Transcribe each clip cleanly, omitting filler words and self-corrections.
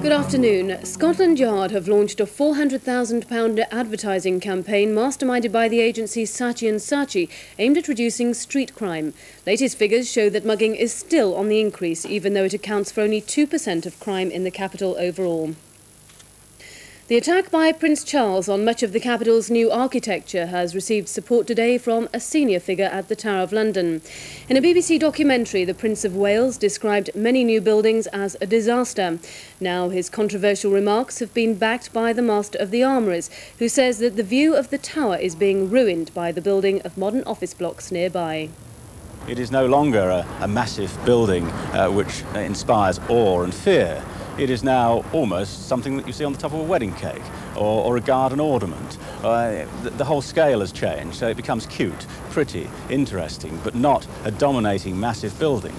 Good afternoon. Scotland Yard have launched a £400,000 advertising campaign masterminded by the agency Saatchi & Saatchi, aimed at reducing street crime. Latest figures show that mugging is still on the increase, even though it accounts for only 2% of crime in the capital overall. The attack by Prince Charles on much of the capital's new architecture has received support today from a senior figure at the Tower of London. In a BBC documentary, the Prince of Wales described many new buildings as a disaster. Now his controversial remarks have been backed by the Master of the Armouries, who says that the view of the Tower is being ruined by the building of modern office blocks nearby. It is no longer a massive building which inspires awe and fear. It is now almost something that you see on the top of a wedding cake or a garden ornament. The whole scale has changed, so it becomes cute, pretty, interesting, but not a dominating massive building.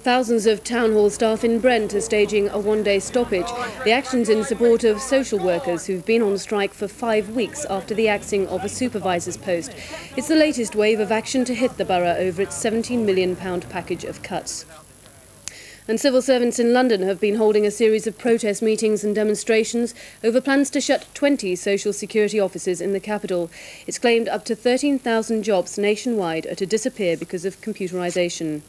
Thousands of town hall staff in Brent are staging a one-day stoppage. The action's in support of social workers who've been on strike for 5 weeks after the axing of a supervisor's post. It's the latest wave of action to hit the borough over its £17 million package of cuts. And civil servants in London have been holding a series of protest meetings and demonstrations over plans to shut 20 social security offices in the capital. It's claimed up to 13,000 jobs nationwide are to disappear because of computerisation.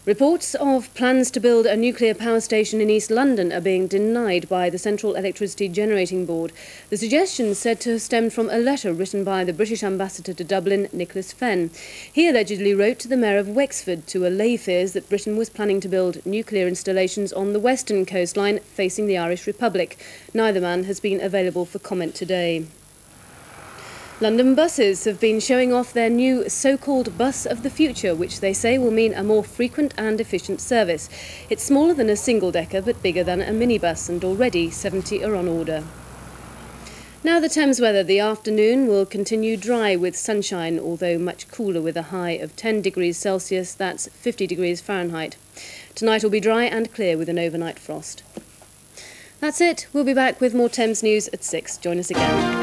Reports of plans to build a nuclear power station in East London are being denied by the Central Electricity Generating Board. The suggestion is said to have stemmed from a letter written by the British ambassador to Dublin, Nicholas Fenn. He allegedly wrote to the mayor of Wexford to allay fears that Britain was planning to build nuclear installations on the western coastline facing the Irish Republic. Neither man has been available for comment today. London buses have been showing off their new so-called bus of the future, which they say will mean a more frequent and efficient service. It's smaller than a single-decker but bigger than a minibus, and already 70 are on order. Now the Thames weather. The afternoon will continue dry with sunshine, although much cooler with a high of 10 degrees Celsius, that's 50 degrees Fahrenheit. Tonight will be dry and clear with an overnight frost. That's it. We'll be back with more Thames news at 6. Join us again.